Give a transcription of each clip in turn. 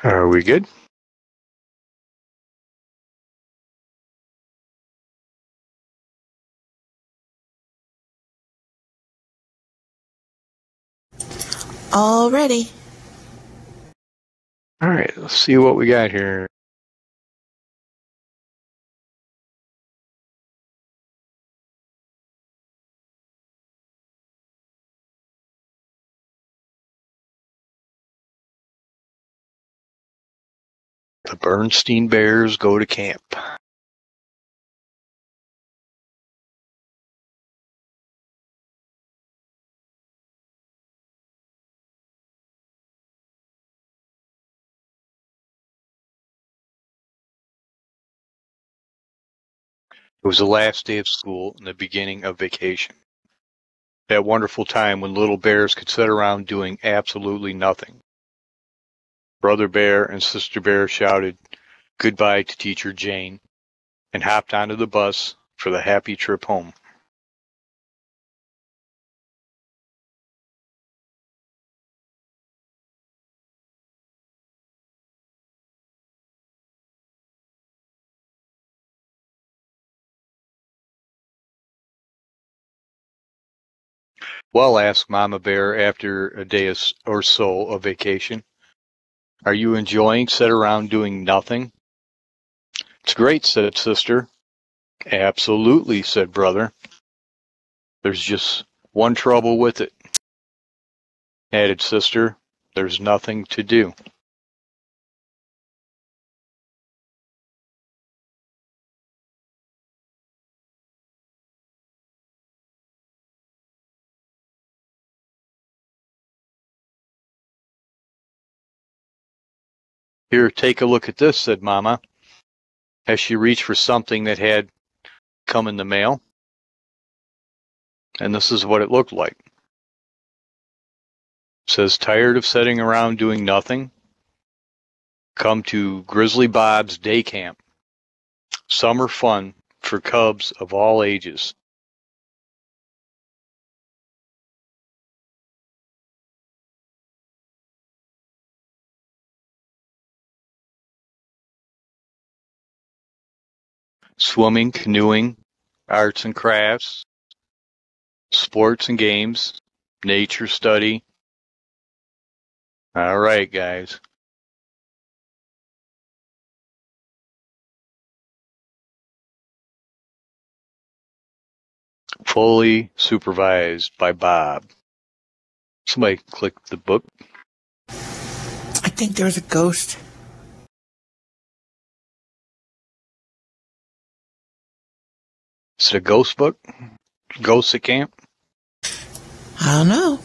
Are we good? All ready. All right, let's see what we got here. The Berenstain Bears go to camp. It was the last day of school and the beginning of vacation. That wonderful time when little bears could sit around doing absolutely nothing. Brother Bear and Sister Bear shouted goodbye to Teacher Jane and hopped onto the bus for the happy trip home. Well, asked Mama Bear after a day or so of vacation, are you enjoying sit around doing nothing? It's great, said Sister. Absolutely, said Brother. There's just one trouble with it, added Sister. There's nothing to do. Here, take a look at this, said Mama, as she reached for something that had come in the mail. And this is what it looked like. It says, tired of sitting around doing nothing? Come to Grizzly Bob's day camp. Summer fun for cubs of all ages. Swimming, canoeing, arts and crafts, sports and games, nature study. All right, guys. Fully supervised by Bob. Somebody click the book. I think there's a ghost. Is it a ghost book? Ghosts at camp? I don't know.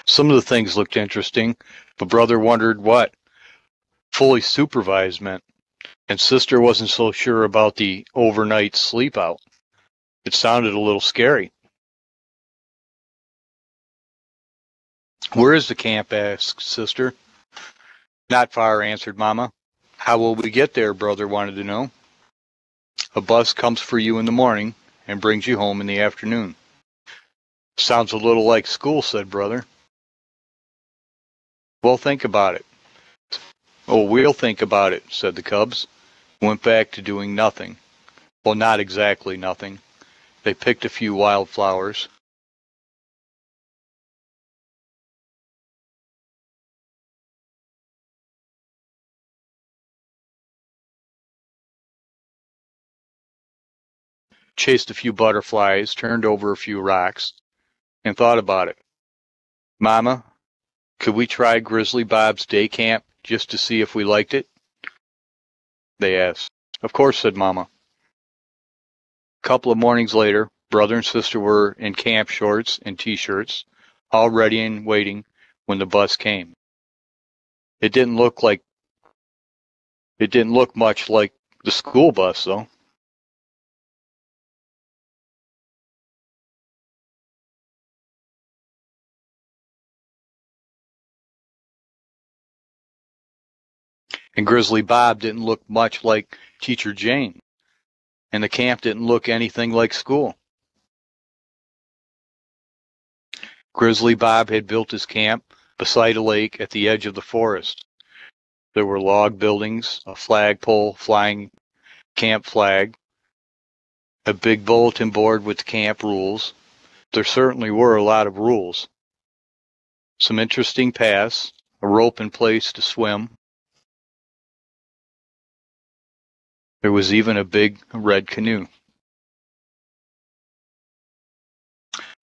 Some of the things looked interesting, but Brother wondered what fully supervised meant, and Sister wasn't so sure about the overnight sleep out. It sounded a little scary. Where is the camp? Asked Sister. Not far, answered Mama. How will we get there? Brother wanted to know. A bus comes for you in the morning and brings you home in the afternoon. Sounds a little like school, said Brother. Well, think about it. Oh, we'll think about it, said the cubs. Went back to doing nothing. Well, not exactly nothing. They picked a few wildflowers. Chased a few butterflies, turned over a few rocks, and thought about it. Mama, could we try Grizzly Bob's day camp just to see if we liked it? They asked. Of course, said Mama. A couple of mornings later, Brother and Sister were in camp shorts and t-shirts, all ready and waiting when the bus came. It didn't look much like the school bus, though. And Grizzly Bob didn't look much like Teacher Jane. And the camp didn't look anything like school. Grizzly Bob had built his camp beside a lake at the edge of the forest. There were log buildings, a flagpole flying camp flag, a big bulletin board with camp rules. There certainly were a lot of rules. Some interesting paths, a rope in place to swim. There was even a big red canoe.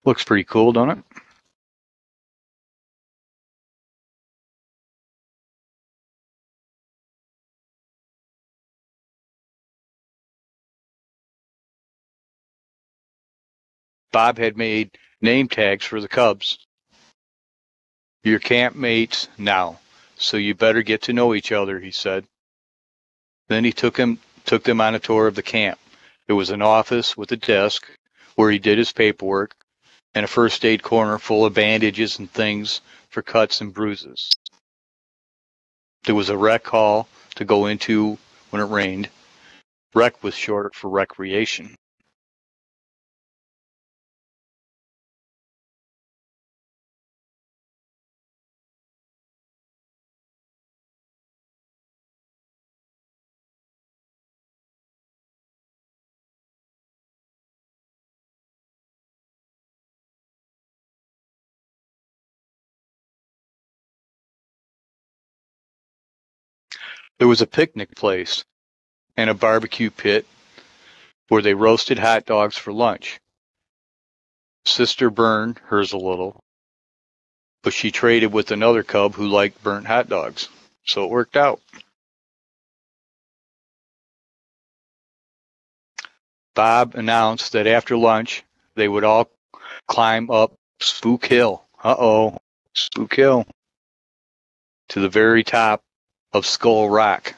Looks pretty cool, don't it? Bob had made name tags for the cubs. You're camp mates now, so you better get to know each other, he said. Then he took them on a tour of the camp. There was an office with a desk where he did his paperwork and a first aid corner full of bandages and things for cuts and bruises. There was a rec hall to go into when it rained. Rec was short for recreation. There was a picnic place and a barbecue pit where they roasted hot dogs for lunch. Sister burned hers a little, but she traded with another cub who liked burnt hot dogs, so it worked out. Bob announced that after lunch they would all climb up Spook Hill. Spook Hill. To the very top of Skull Rock.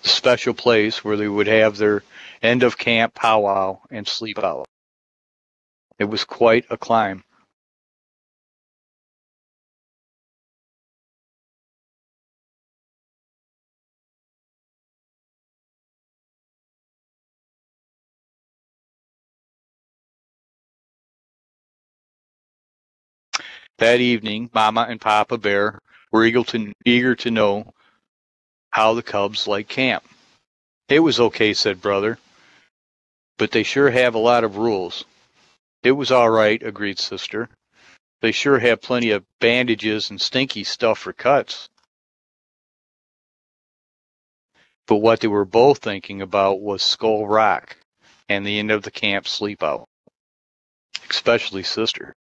The special place where they would have their end of camp powwow and sleep out. It was quite a climb. That evening, Mama and Papa Bear were eager to know how the cubs liked camp. It was okay, said Brother, but they sure have a lot of rules. It was all right, agreed Sister. They sure have plenty of bandages and stinky stuff for cuts. But what they were both thinking about was Skull Rock and the end of the camp sleepout. Especially Sister.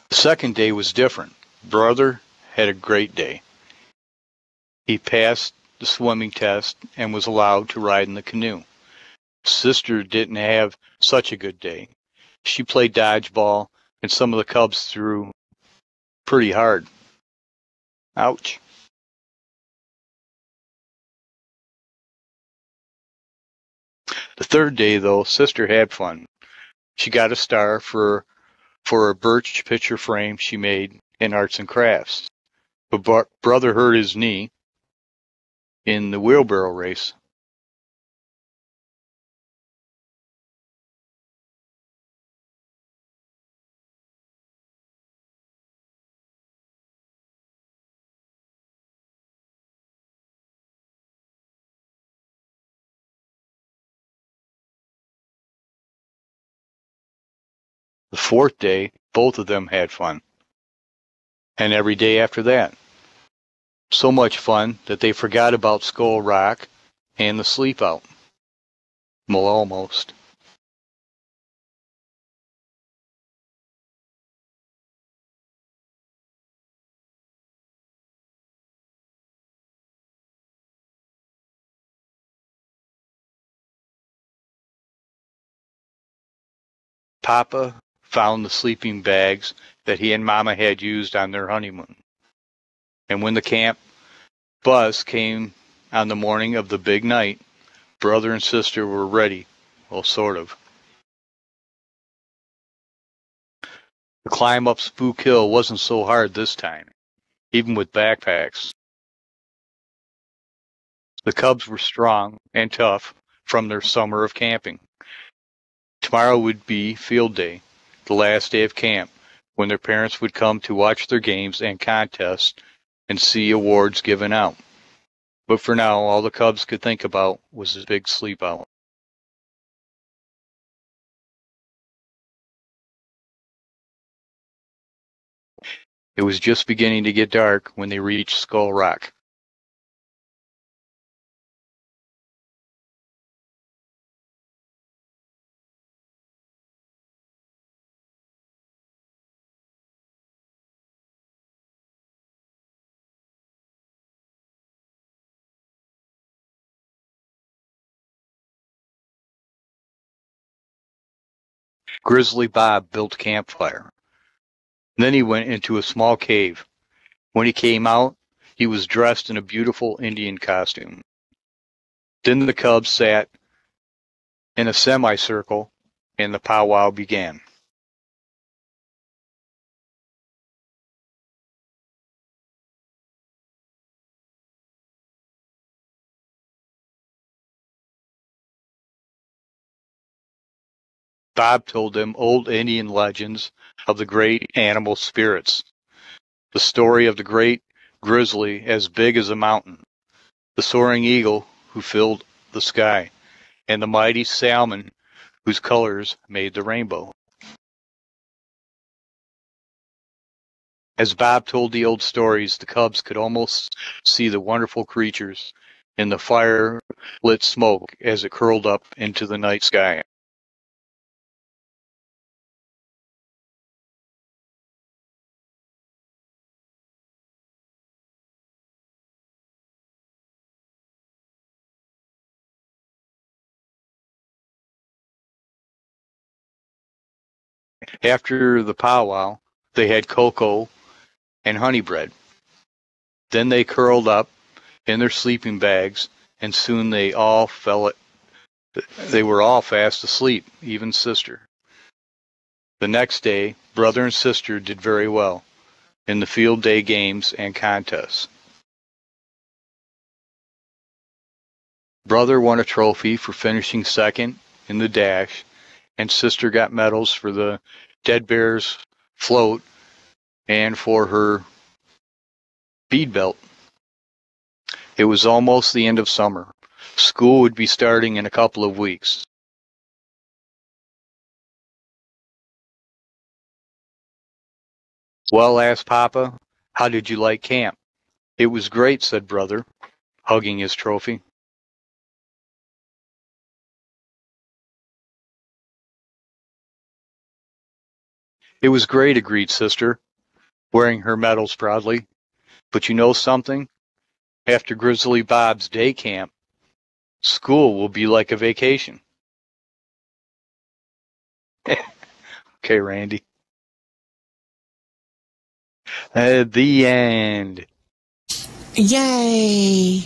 The second day was different. Brother had a great day. He passed the swimming test and was allowed to ride in the canoe. Sister didn't have such a good day. She played dodgeball, and some of the cubs threw pretty hard. Ouch. The third day, though, Sister had fun. She got a star for a birch picture frame she made in arts and crafts. But Brother hurt his knee in the wheelbarrow race. The fourth day, both of them had fun. And every day after that. So much fun that they forgot about Skull Rock and the sleep out. Well, almost. Papa found the sleeping bags that he and Mama had used on their honeymoon. And when the camp bus came on the morning of the big night, Brother and Sister were ready. Well, sort of. The climb up Spook Hill wasn't so hard this time, even with backpacks. The cubs were strong and tough from their summer of camping. Tomorrow would be field day, the last day of camp, when their parents would come to watch their games and contests and see awards given out. But for now, all the cubs could think about was a big sleep out. It was just beginning to get dark when they reached Skull Rock. Grizzly Bob built a campfire. Then he went into a small cave. When he came out, he was dressed in a beautiful Indian costume. Then the cubs sat in a semicircle and the powwow began. Bob told them old Indian legends of the great animal spirits. The story of the great grizzly as big as a mountain, the soaring eagle who filled the sky, and the mighty salmon whose colors made the rainbow. As Bob told the old stories, the cubs could almost see the wonderful creatures in the fire-lit smoke as it curled up into the night sky. After the powwow, they had cocoa and honey bread. Then they curled up in their sleeping bags, and soon they were all fast asleep, even sister. The next day, brother and sister did very well in the field day games and contests. Brother won a trophy for finishing second in the dash, and sister got medals for the Dead Bears float and for her bead belt. It was almost the end of summer. School would be starting in a couple of weeks. Well, asked Papa, how did you like camp? It was great, said brother, hugging his trophy. It was great, agreed sister, wearing her medals proudly. But you know something? After Grizzly Bob's day camp, school will be like a vacation. Okay, Randy. At the end. Yay!